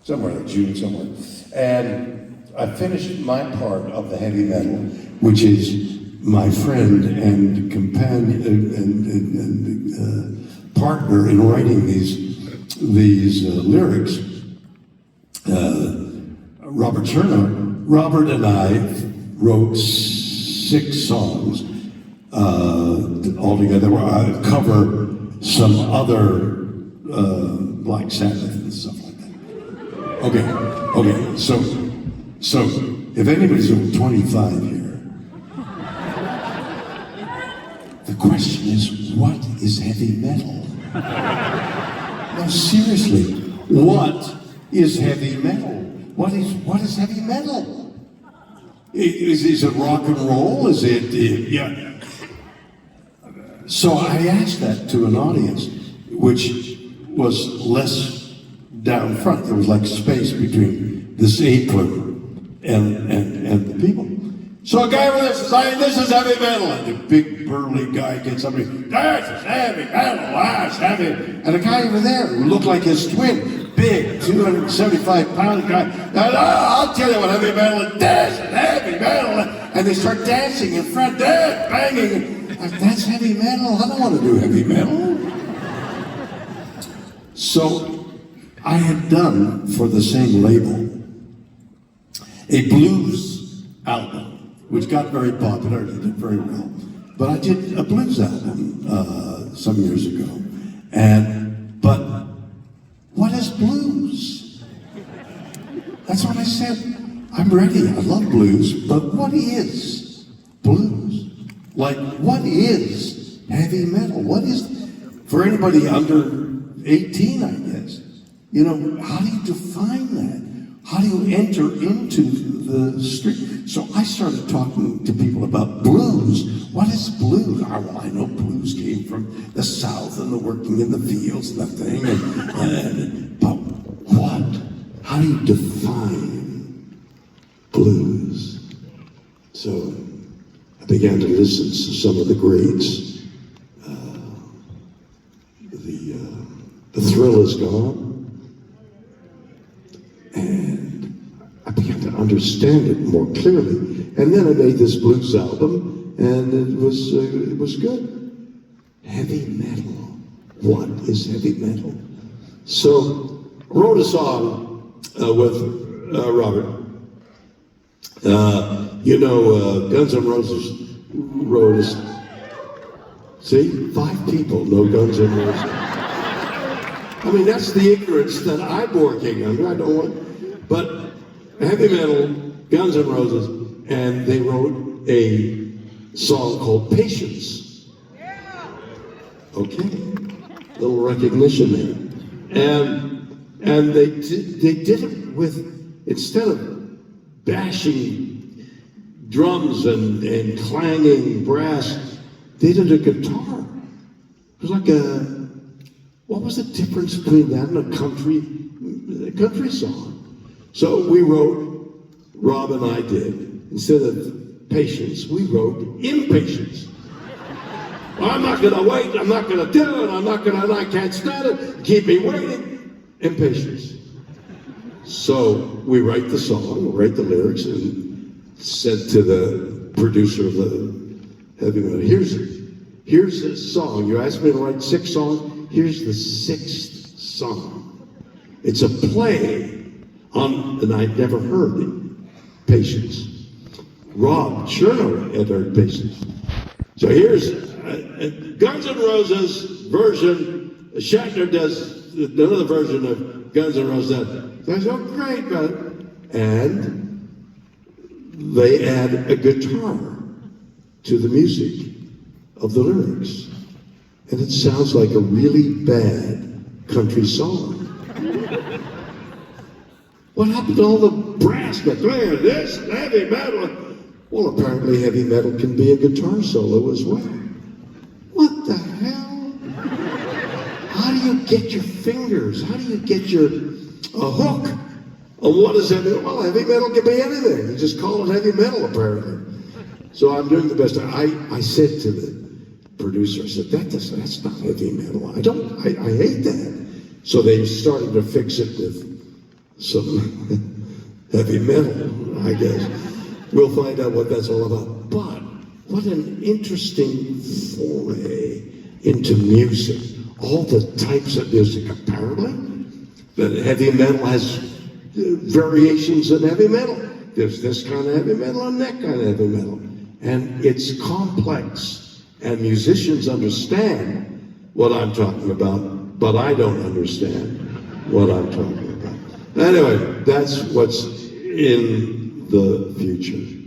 somewhere, June somewhere. And I finished my part of the heavy metal, which is my friend and companion and partner in writing these lyrics, Robert Chernow. Robert and I wrote 6 songs altogether. I cover some other Black Sabbath and stuff like that. Okay. So if anybody's over 25 here, the question is, what is heavy metal? No, seriously, what is heavy metal? What is heavy metal? Is it rock and roll? Is it, yeah. So I asked that to an audience, which was less down front. There was like space between this apron and the people. So a guy over there says, this is heavy metal. And the big burly guy gets up and that's heavy metal, that's heavy. And a guy over there who looked like his twin, big, 275-pound guy, I'll tell you what heavy metal is, this is heavy metal. And they start dancing in front, banging. That's heavy metal, I don't want to do heavy metal. So I had done for the same label a blues album, which got very popular, it did very well. But I did a blues album some years ago. But what is blues? That's what I said. I'm ready, I love blues, but what is blues? Like, what is heavy metal? What is, for anybody under 18, I guess, how do you define that? How do you enter into the street? So I started talking to people about blues. What is blues? Well, I know blues came from the South and the working in the fields and the thing. But what? How do you define blues? So I began to listen to some of the greats. The Thrill Is Gone. And I began to understand it more clearly. And then I made this blues album, and it was good. Heavy metal. What is heavy metal? So I wrote a song with Robert. Guns N' Roses wrote us. See, 5 people know Guns N' Roses. I mean, that's the ignorance that I'm working under. I don't want, but heavy metal, Guns N' Roses, and they wrote a song called Patience. Okay, little recognition there. And they did it with, instead of bashing drums and clanging brass, they did a guitar. It was like what was the difference between that and a country song? So we wrote, Rob and I did, instead of patience, we wrote impatience. Well, I'm not gonna wait, I'm not gonna do it, I can't stand it, keep me waiting, impatience. So we write the song, write the lyrics, and said to the producer of the heavy metal, here's the song. You asked me to write 6 songs. Here's the 6th song. It's a play on, and I'd never heard it, Patience. Rob Chernow had heard Patience. So here's Guns N' Roses version. Shatner does another version of Guns N' Roses. That's so great, man. And they add a guitar to the music of the lyrics. And it sounds like a really bad country song. What happened to all the brass, McLaren, this, heavy metal? Well, apparently heavy metal can be a guitar solo as well. What the hell? How do you get your fingers? How do you get your hook on what is heavy? Well, heavy metal can be anything. You just call it heavy metal, apparently. So I'm doing the best. I said to the producer, I said, that's not heavy metal. I hate that. So they started to fix it with some heavy metal, I guess. We'll find out what that's all about. But what an interesting foray into music. All the types of music, apparently. The heavy metal has variations in heavy metal. There's this kind of heavy metal and that kind of heavy metal. And it's complex. And musicians understand what I'm talking about, but I don't understand what I'm talking about. Anyway, that's what's in the future.